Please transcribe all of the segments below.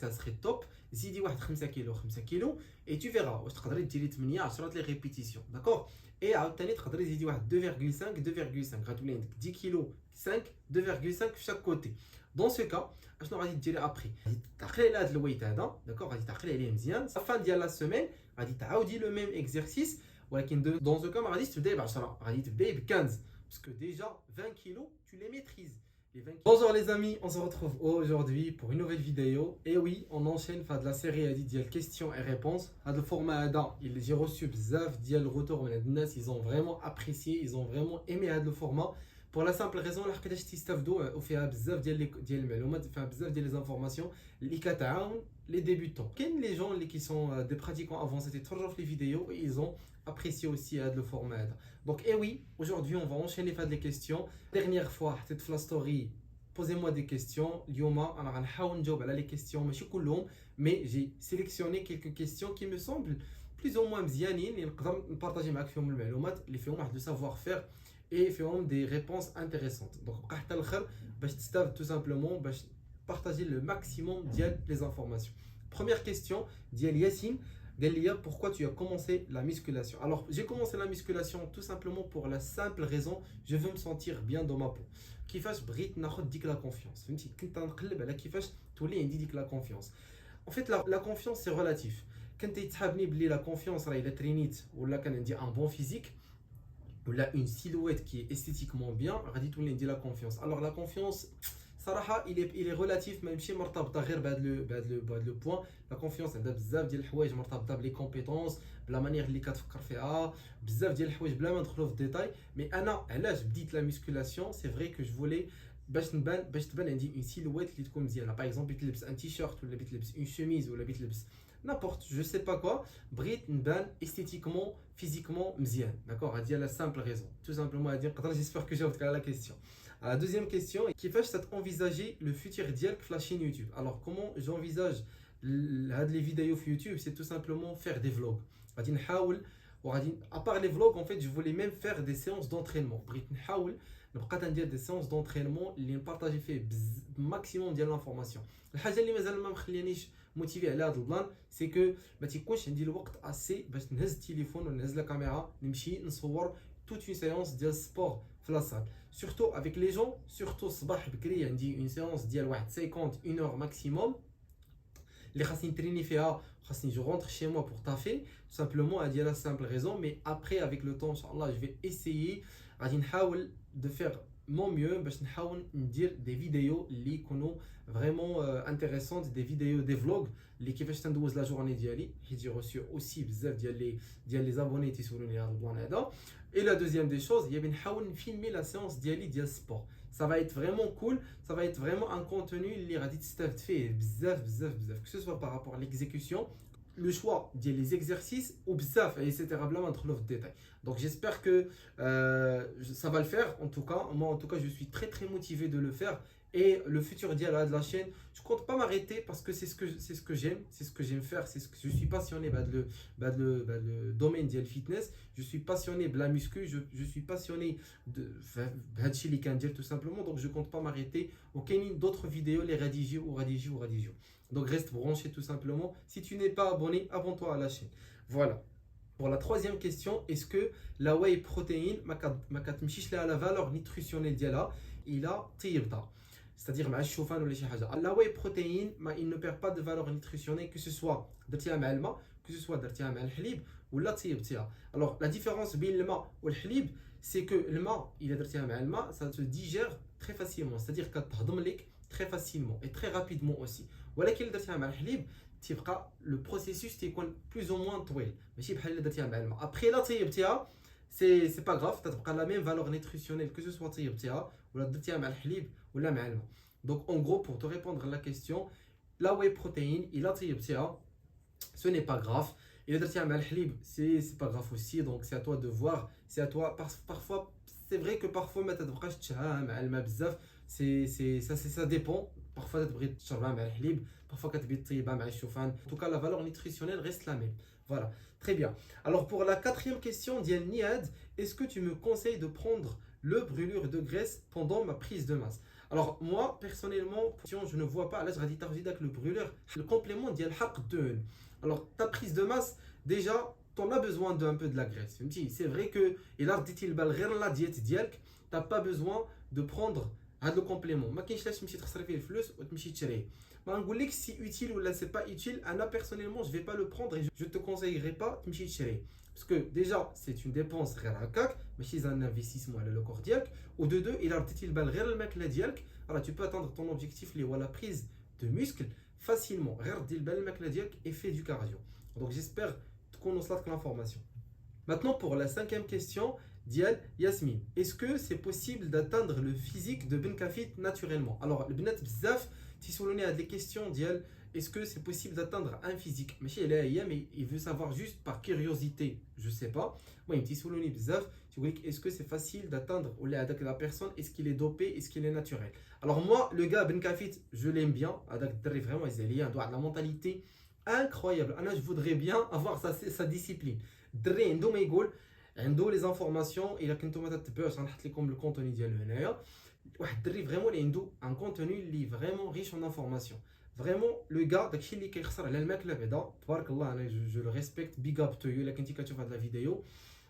ça serait top. زيدي واحد 5 كيلو 5 كيلو et tu verras واش تقدري ديري 8 10 لي ريبيتيسيون داكور. اي عاوتاني تقدري تزيدي واحد 2.5 غتولي عندك 10 كيلو 5 2.5 في شاك كوتي. دون سو كا اشنو غادي ديري ابري؟ غادي تعقلي على هذا الويت هذا داكور، غادي تعقلي عليه مزيان. فان ديال لا سيمين غادي تعاودي لو ميم اكزرسيس، ولكن دون سو كا ما غاديش تبداي ب 10، غادي تبداي ب 15 باسكو ديجا 20 كيلو tu les maîtrises. Bonjour les amis, on se retrouve aujourd'hui pour une nouvelle vidéo. Et oui, on enchaîne de la série de questions et réponses. Le format j'ai reçu bzaf ديال retour من الناس, ils ont vraiment apprécié, ils ont vraiment aimé le format. Pour la simple raison لحقاش تستافدوا وفيها بزاف ديال المعلومات, فيها بزاف ديال les informations اللي كتعاون les débutants. كاين les gens qui sont des pratiquants avancés toujours les vidéos et ils ont apprécié aussi le format. Donc et oui, aujourd'hui on va enchaîner les questions. Dernière fois cette la story, posez-moi des questions. اليوم انا غنحاول نجاوب على les questions ماشي كلهم, mais j'ai sélectionné quelques questions qui me semblent plus ou moins مزيانين اللي نقدر نبارطاجي معاك فيهم المعلومات اللي فيهم واحد le savoir faire et فيهم des réponses intéressantes. Donc بقى حتى الاخر باش تستافد tout simplement باش partager le maximum ديال les informations. Première question ديال ياسين. Delia, pourquoi tu as commencé la musculation? Alors, j'ai commencé la musculation tout simplement pour la simple raison, je veux me sentir bien dans ma peau. كيفاش بغيت ناخذ ديك la confiance. فهمتي كنت نقلب على كيفاش تولي عندي ديك la confiance. En fait, la confiance c'est relatif. كنت يتحابني بلي la confiance راه الا ترينيت ولا كان عندي un bon physique ولا une silhouette qui est esthétiquement bien, غادي تولي عندي la confiance. Alors la confiance صراحه il est relatif, ماشي مرتبطه غير بهذا لو بوين. لا كونفيونس عندها بزاف ديال الحوايج مرتبطه بلي كومبيتونس, بلا مانيير اللي كتفكر فيها, بزاف ديال الحوايج بلا ما ندخلوا في الديتاي. مي انا علاش بديت لا ميسكولاسيون, سي فري كو جو فولي باش تبان عندي اون سيلويت اللي تكون مزيانه. باغ اكزومبل بغيت نلبس ان تيشيرت ولا بغيت نلبس اون شوميز ولا بغيت نلبس n'importe, je sais pas quoi, بغيت نبان esthétiquement, physiquement مزيان. D'accord, هذه la simple raison. Tout simplement à dire, j'espère que j'ai à la question. La deuxième question, كيفاش envisager le futur ديالك في la chaîne YouTube? Alors comment j'envisage les vidéos sur YouTube? C'est tout simplement faire des vlogs. غادي نحاول à part les vlogs, en fait, je voulais même faire des séances d'entraînement. بغيت نحاول نبقى ندير des séances d'entraînement اللي نبارطاجي فيه maximum ديال l'information. الحاجه اللي مازال ما مخليانيش موتيفي على هذا البلان سي كو ما تيكونش عندي الوقت اسي باش نهز التليفون ونهز لا كاميرا نمشي نصور toute une séance ديال سبور في لا صال. surtout avec les gens, surtout الصباح بكري عندي une séance ديال واحد 50 1 heure maximum اللي خاصني نتريني فيها, خاصني جو rentre chez moi pour taffer tout simplement. هذه la simple raison, mais après avec le temps inchallah je vais essayer, غادي نحاول de faire mon mieux باش نحاول ندير des vidéos اللي يكونوا vraiment intéressantes, des vidéos, des vlogs اللي كيفاش تندوز لا جورني ديالي, حيت جي reçu aussi بزاف ديال les abonnés تيسولوني على البلان هذا. Et la deuxième des choses, il y a une filmer la séance ديال sport. Ça va être vraiment cool, ça va être vraiment un contenu اللي غادي تستافد فيه بزاف, que ce soit par rapport à l'exécution, le choix des exercices ou bzaf, etc. بلا ما ندخلوا في الديتاي. Donc j'espère que ça va le faire. En tout cas, moi en tout cas je suis très motivé de le faire. Et le futur dialogue de la chaîne, je compte pas m'arrêter parce que c'est ce que j'aime faire, c'est ce que je suis passionné le domaine du fitness, je suis passionné de la muscu, je suis passionné de tout simplement. Donc je compte pas m'arrêter. Aucune d'autres vidéos les rédiger. Donc reste branché tout simplement. Si tu n'es pas abonné, abonne-toi à la chaîne. Voilà. Pour la troisième question, est-ce que la whey protein ما كتمشيش لها la valeur nutritionnelle ديالها الى طيبتها, c'est-à-dire مع الشوفان ولا شي حاجه. La whey protein il ne perd pas de valeur nutritionnelle, que ce soit درتيها مع الماء, que ce soit درتيها مع الحليب ولا طيبتيها. Alors la différence بين الماء والحليب c'est que الماء الا درتيها مع الماء ça se digère très facilement, c'est-à-dire كتهضم لك très facilement et très rapidement aussi. ولكن الا درتيها مع الحليب تيبقى لو بروسيسوس تيكون بلوز او موان طويل, ماشي بحال الا درتيها مع الماء. ابري لا طيبتيها سي با غاف, تتبقى لا ميم فالور نيتريسيونيل كو سو سوا طيبتيها ولا درتيها مع الحليب ولا مع الماء. دونك اون غرو pour te répondre à la question, la whey protein الا طيبتيها ce n'est pas grave, الا درتيها مع الحليب c'est pas grave aussi. Donc c'est à toi de voir, c'est à toi. Parfois c'est vrai que parfois ما تتبقاش تشهاها مع الماء بزاف, ça dépend. Parfois تبغي تشربها مع الحليب, parfois كتبغي تطيبها مع الشوفان. En tout cas la valeur nutritionnelle reste la même. Voilà, très bien. Alors pour la quatrième question d'Yann Niad, est-ce que tu me conseilles de prendre le brûlure de graisse pendant ma prise de masse? Alors moi personnellement je ne vois pas là je radis avec le brûleur le complément ديال الحرق de. Alors ta prise de masse déjà t'en as besoin d'un peu de la graisse فهمتي c'est vrai que il a dit البال غير لا ديت ديالك t'as pas besoin de prendre هذا le complément ما كاينش علاش تمشي تخسر فيه الفلوس وتمشي تشريه ما نقول لك si utile ou là c'est pas utile انا personnellement je vais pas le prendre et je te conseillerais pas تمشي تشريه parce que déjà c'est une dépense غير هكاك ماشي un investissement على le corps ديالك ou de deux il a dit البال غير الماكله ديالك alors tu peux atteindre ton objectif اللي هو la prise de muscle facilement غير دير البال الماكله ديالك et fais du cardio donc j'espère تكون وصلتك l'information. Maintenant pour la cinquième question Dial Yasmine, est-ce que c'est possible d'atteindre le physique de Ben Kafit naturellement? Alors, le Benat Bzaf, Tissoloni a des questions Dial, est-ce que c'est possible d'atteindre un physique? Mais il veut savoir juste par curiosité, je sais pas. Moi, il me Tissoloni Bzaf, tu vois, est-ce que c'est facile d'atteindre ou la personne, est-ce qu'il est dopé, est-ce qu'il est naturel? Alors, moi, le gars Ben Kafit, je l'aime bien, vraiment, il a la mentalité incroyable. Anna, je voudrais bien avoir sa discipline. Dre, عنده ما يقول عنده les informations الا كنتو ما تتبعوش غنحط لكم الكونتوني ديالو هنايا واحد الدري فريمون اللي عنده ان كونتوني اللي فريمون ريش اون انفورماسيون فريمون لو غا داكشي اللي كيخسر على الماكله بعدا تبارك الله انا جو لو ريسبكت بيغ اب تو يو الا كنتي كتشوف هاد لا فيديو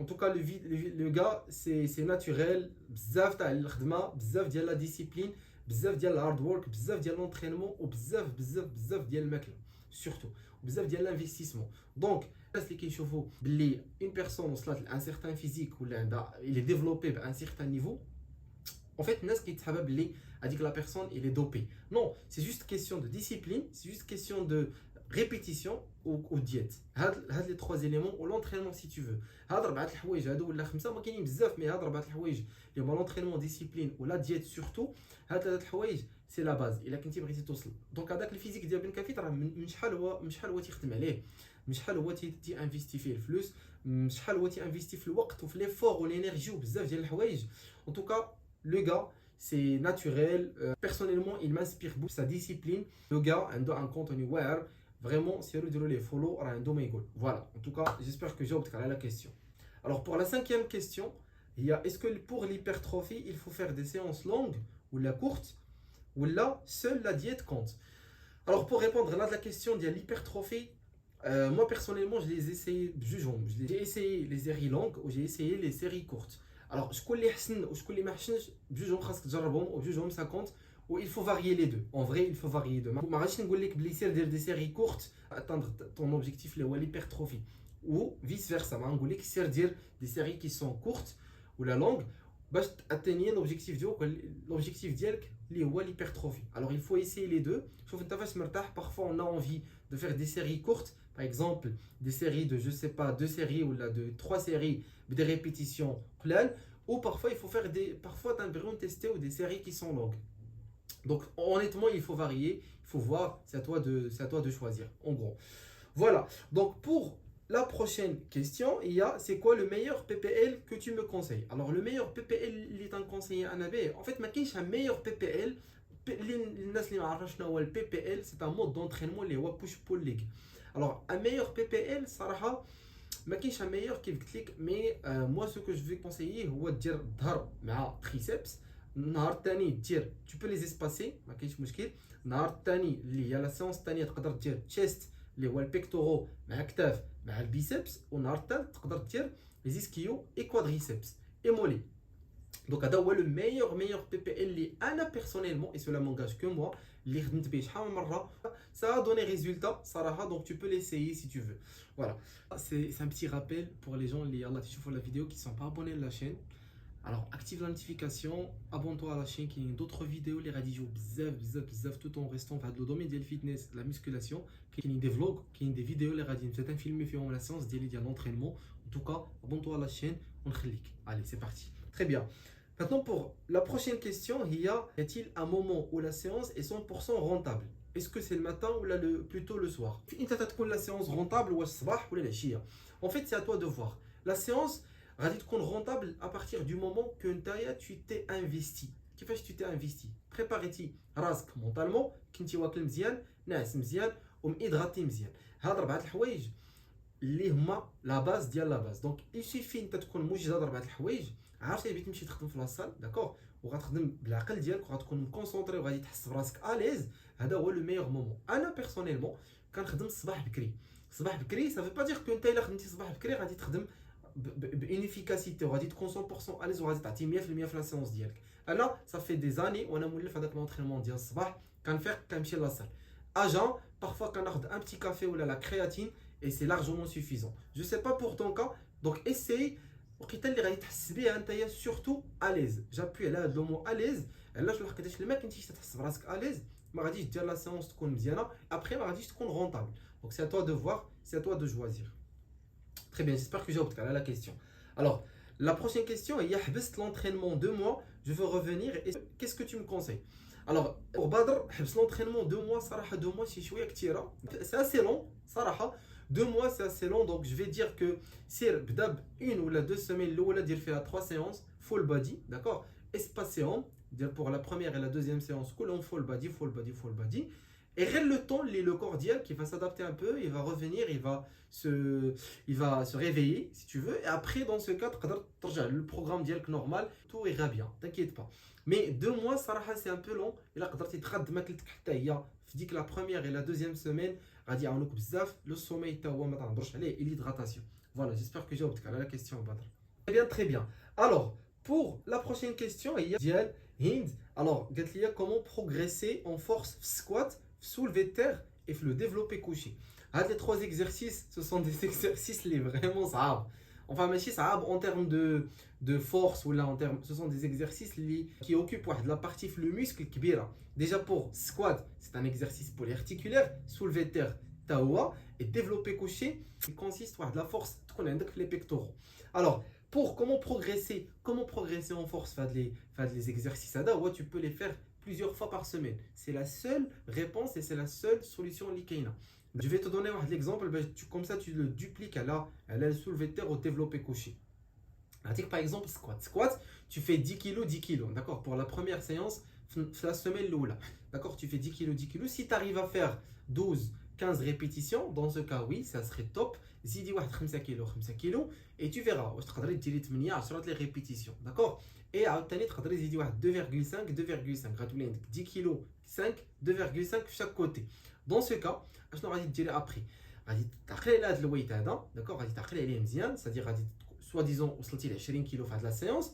en tout cas le gars c'est naturel بزاف تاع الخدمه بزاف ديال لا ديسيبلين بزاف ديال الهارد وورك بزاف ديال لونطرينمون وبزاف ديال الماكله surtout بزاف ديال l'investissement donc الناس اللي كيشوفوا باللي une personne وصلت لان certain physique ولا عندها il est développé بان certain niveau en fait الناس كيتحابوا باللي هذيك la personne il est dopé non c'est juste question de discipline c'est juste question de répétition ou diète هاد les trois éléments ou l'entraînement si tu veux هاد اربعه الحوايج هادو ولا خمسه ما كاينين بزاف مي هاد اربعه الحوايج اللي هما l'entraînement discipline ou la diète surtout هاد ثلاث الحوايج سي لا باز الا كنتي بغيتي توصل دونك هذاك الفيزيك ديال بن كافيت راه من شحال هو تيخدم عليه من شحال هو تي انفيستي فيه الفلوس من شحال هو تي انفيستي في الوقت وفي ليفور والانرجي وبزاف ديال الحوايج en tout cas le gars c'est naturel personnellement il m'inspire beaucoup sa discipline le gars عنده un contenu واعر vraiment سيروا ديروا ليه فولو راه عنده ما يقول voilà en tout cas j'espère que جاوبتك على la question alors pour la cinquième question il y a est-ce que pour l'hypertrophie il faut faire des séances longues ou la courtes ou là, seule la diète compte. Alors pour répondre là de la question de l'hypertrophie, moi personnellement je les ai essayé, j'ai essayé les séries longues ou j'ai essayé les séries courtes. Alors je connais les ou je connais les machines, بجوجهم خاصك تجربهم وبجوجهم ça compte ou il faut varier les deux. En vrai il faut varier les deux. ما غاديش نقول لك بلي سير دير des séries courtes atteindre ton objectif اللي هو l'hypertrophie ou vice versa. ما نقول لك سير دير des séries qui sont courtes ou la longue باش atteindre l'objectif ديالك اللي هو l'hypertrophie. Alors il faut essayer les deux. شوف انت فاش مرتاح parfois on a envie de faire des séries courtes par exemple des séries de je sais pas 2 séries ou là de 3 séries des répétitions قلال ou parfois il faut faire des parfois t'as besoin de tester ou des séries qui sont longues. Donc honnêtement il faut varier, il faut voir, c'est à toi de choisir en gros. Voilà. Donc pour la prochaine question, il y a c'est quoi le meilleur PPL que tu me conseilles? Alors le meilleur PPL اللي تنكونسيي انا به en fait ما كاينش un meilleur PPL الناس اللي ما عرفوش شنو هو ال PPL c'est un mode d'entraînement اللي هو push pull leg. Alors un meilleur PPL صراحه ما كاينش un meilleur كيف قلت لك مي moi ce que je vais conseiller هو دير ظهر مع triceps النهار الثاني دير tu peux les espacer ما كاينش مشكل النهار الثاني اللي هي لا سيونس الثانيه تقدر دير chest اللي هو البيكتورو مع كتاف مع البيسبس والنهار الثالث تقدر دير لي اسكيو اي كوادريسبس اي مولي دونك هذا هو لو ميور بي بي ال اللي انا بيرسونيلمون اي سولا مونغاج كو موا اللي خدمت به شحال من مره ça a donné résultat صراحه donc tu peux l'essayer si tu veux voilà c'est un petit rappel pour les gens اللي يلاه تشوفوا la vidéo qui sont pas abonnés à la chaîne. Alors active la notification, abonne-toi à la chaîne qui a d'autres vidéos les radios bzaf tout en restant dans le domaine du fitness, la musculation, qui a des vlogs, qui a des vidéos les radios, c'est un film fait la séance de l'entraînement. En tout cas, abonne-toi à la chaîne, on clique. Allez, c'est parti. Très bien. Maintenant pour la prochaine question, y a-t-il un moment où la séance est 100% rentable? Est-ce que c'est le matin ou là plutôt le soir? La séance rentable ou le en fait, c'est à toi de voir. La séance غادي تكون rentable à partir du moment que tu t'es investi. كيفاش tu t'es investi? préparيتي راسك مونطالمون كنتي واكل مزيان ناعس مزيان وميدغاتي مزيان هاد 4 الحوايج اللي هما لا باز ديال لا باز. دونك يسيفي انت تكون موجد هاد 4 الحوايج، عارف اللي بغيتي تمشي تخدم في لاصال داكور، وغتخدم بالعقل ديالك وغتكون مكونسونطري وغادي تحس براسك اليز. هذا هو لو ميور مومون. انا بيرسونيلمون كنخدم الصباح بكري. الصباح بكري سافي با دير كو انت الا خدمتي الصباح بكري غادي تخدم بان افيكاسيتي وغادي تكون 100% اليز وغادي تعطي 100% في لا سيونس ديالك. انا صافي دي زاني وانا مولف هذاك لونطرينمون ديال الصباح، كنفيق كنمشي لاصال اجان. parfois كناخذ un petit café ولا la créatine et c'est largement suffisant. Je sais pas pour ton cas, donc essaye وقيته اللي غادي تحس بيه نتايا سورتو اليز. جابوي على هذا لو مو اليز، علاش لحقيتاش الا ما كنتيش تحس براسك اليز ما غاديش دير لا سيونس تكون مزيانه، ابري ما غاديش تكون رونطابل. دونك سي ا توا دو فوار، سي ا توا دو جوازير. Très bien, j'espère que j'ai obtenu la question. Alors, la prochaine question est حبست l'entraînement 2 mois, je veux revenir, qu'est-ce que tu me conseilles? Alors, pour Badr, حبس l'entraînement 2 mois, صراحة 2 mois c'est شوية كتيرة. C'est assez long, صراحة. 2 mois c'est assez long, donc je vais dire que سير بدا une ou 2 semaines الأولى دير فيها 3 séances full body, d'accord? Espacéهم, dire pour la première et la deuxième séance, كلهم full body, full body, full body. Et le temps, le corps cordial qui va s'adapter un peu, il va revenir, il va se réveiller, si tu veux. Et après, dans ce cas, le programme dial normal, tout ira bien, t'inquiète pas. Mais 2 mois, c'est un peu long. Et là, la première et la deuxième semaine, le sommeil, et l'hydratation. Voilà, j'espère que j'ai obtenu la question. Très bien, très bien. Alors, pour la prochaine question, il y a Hind. Alors, comment progresser en force squat, soulever de terre et le développer couché. Les 3 exercices, ce sont des exercices les vraiment saab. Enfin, mais si saab en termes de force ou là en termes, ce sont des exercices qui occupent la partie le muscle kbira. Déjà pour squat, c'est un exercice polyarticulaire, soulever de terre tawa et développer couché, qui consiste à de la force les pectoraux. Alors, pour comment progresser en force, les exercices tu peux les faire plusieurs fois par semaine. C'est la seule réponse et c'est la seule solution likaina. Je vais te donner un exemple, comme ça tu le dupliques à la soulevé de terre au développé couché. Par exemple, squat, tu fais 10 kg, 10 kg, d'accord? Pour la première séance, la semaine l'oula, d'accord? Tu fais 10 kg, 10 kg. Si tu arrives à faire 12, 15 répétitions, dans ce cas, oui, ça serait top. Zidi 5 kg, 5 kg, et tu verras, tu vas tirer 8 les répétitions, d'accord? Et à obtenir 2,5, 2,5, 10 kg, 5, 2,5 chaque côté. Dans ce cas, je vais dire après. Le weight, d'accord? C'est-à-dire, soi-disant, on se 20 kg de la séance.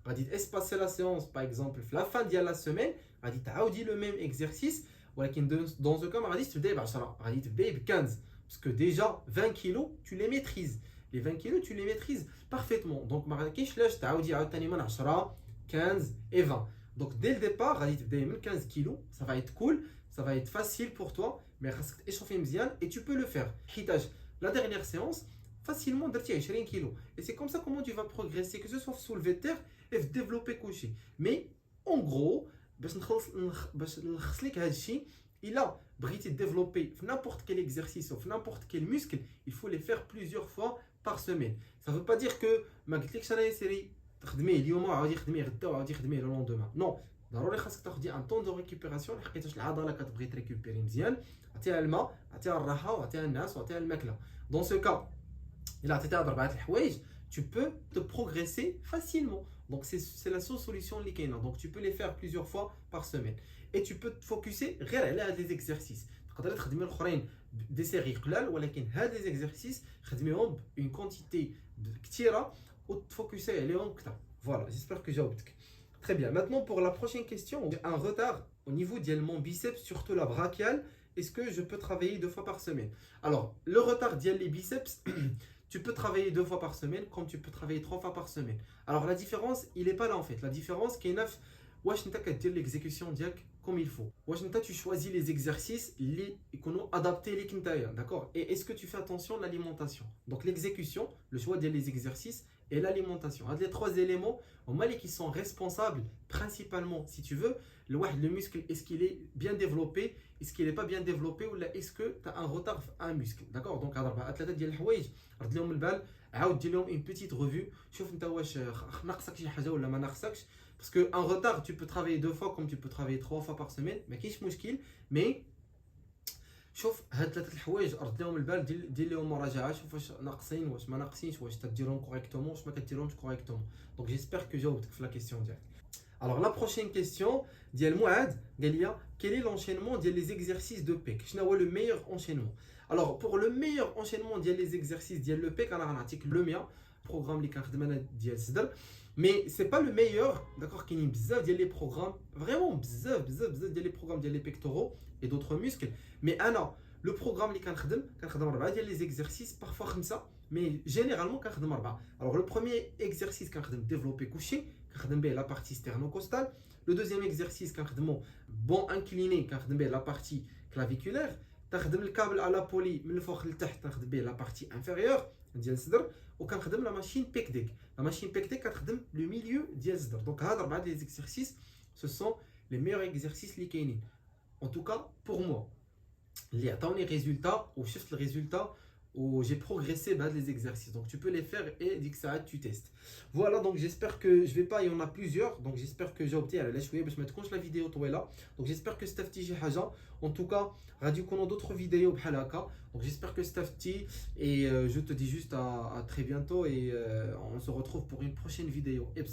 On va espacer la séance, par exemple, la fin de la semaine. On va dire le même exercice. Dans ce cas, on va dire 15. Parce que déjà, 20 kg, tu les maîtrises. Les 20 kg, tu les maîtrises parfaitement. Donc, je vais 15 et 20. Donc, dès le départ, 15 kg, ça va être cool, ça va être facile pour toi, mais échauffer et tu peux le faire. La dernière séance, facilement 20 kg. Et c'est comme ça comment tu vas progresser, que ce soit soulever de terre et développer couché. Mais en gros, il a de développer n'importe quel exercice ou n'importe quel muscle, il faut les faire plusieurs fois par semaine. Ça ne veut pas dire que le lendemain. Non, ضروري خاصك تاخدي un temps de récupération لحقيتاش العضله كتبغي تريكوبيري مزيان، عطيها الماء، عطيها الراحه وعطيها الناس وعطيها الماكله. Dans ce cas, il a عطيتها 4 الحوايج, tu peux te progresser facilement. Donc c'est la seule solution اللي كاينه. Donc tu peux les faire plusieurs fois par semaine. Et tu peux te focuser غير على هاد les exercices. تقدر تخدمي الاخرين دي سيري قلال, ولكن هاد les exercices خدميهم une quantité كثيره وتفوكسي عليهم اكثر. Voilà, j'espère que j'ai obtenu. Très bien. Maintenant, pour la prochaine question, un retard au niveau de mon biceps, surtout la brachiale, est-ce que je peux travailler 2 fois par semaine? Alors, le retard des biceps, tu peux travailler 2 fois par semaine, comme tu peux travailler 3 fois par semaine. Alors, la différence, il n'est pas là en fait. La différence, c'est que l'exécution comme il faut. Tu choisis les exercices adaptés les kintaya, d'accord? Et est-ce que tu fais attention à l'alimentation? Donc, l'exécution, le choix des exercices et l'alimentation. Les 3 éléments qui sont responsables principalement, si tu veux, le muscle, est-ce qu'il est bien développé, est-ce qu'il n'est pas bien développé, ou est-ce que tu as un retard à un muscle, d'accord? Donc, une petite revue, parce qu'un retard, tu peux travailler 2 fois comme tu peux travailler 3 fois par semaine, mais شوف هاد ثلاثه الحوايج رد لهم البال، دير لهم مراجعه، شوف واش ناقصين واش ما ناقصينش، واش تديرهم كوريكتومون واش ما كديرهمش كوريكتومون. دونك جيسبر كو جاوبتك في لا كيسيون ديالك. Alors la prochaine question ديال معاد قال لي quel est l'enchaînement ديال les exercices de PEC. شنو هو le meilleur enchaînement. Alors pour le meilleur enchaînement ديال les exercices ديال le PEC انا غنعطيك le mien programme اللي كنخدم انا ديال صدر. Mais c'est pas le meilleur, d'accord, كاينين بزاف ديال les programmes, vraiment بزاف ديال les programmes ديال les pectoraux et d'autres muscles. Mais انا le programme اللي كنخدم 4 ديال les exercices, parfois 5, mais généralement كنخدم 4. Alors le premier exercice كنخدم développé couché, كنخدم به la partie sternocostale. Le deuxième exercice كنخدمو bon incliné, كنخدم به la partie claviculaire. تخدم الكابل على بولي من الفوق لتحت، تخدم به la partie inférieure ديال الصدر. وكنخدم لا ماشين بيك ديك. La machine pec deck كتخدم le milieu ديال الصدر. Donc هاد 4 ديال les exercices, ce sont les meilleurs exercices اللي كاينين. En tout cas pour moi. اللي عطاوني résultat وشفت الريزولتا où j'ai progressé bah, les exercices. Donc tu peux les faire et dès que ça tu testes. Voilà, donc j'espère que je vais pas, il y en a plusieurs, donc j'espère que j'ai opté à la chouette, parce que je la vidéo toi là. Donc j'espère que c'est petit haja. En tout cas, radio qu'on a d'autres vidéos bhalaka. Donc j'espère que c'est petit et je te dis juste à très bientôt et on se retrouve pour une prochaine vidéo. Et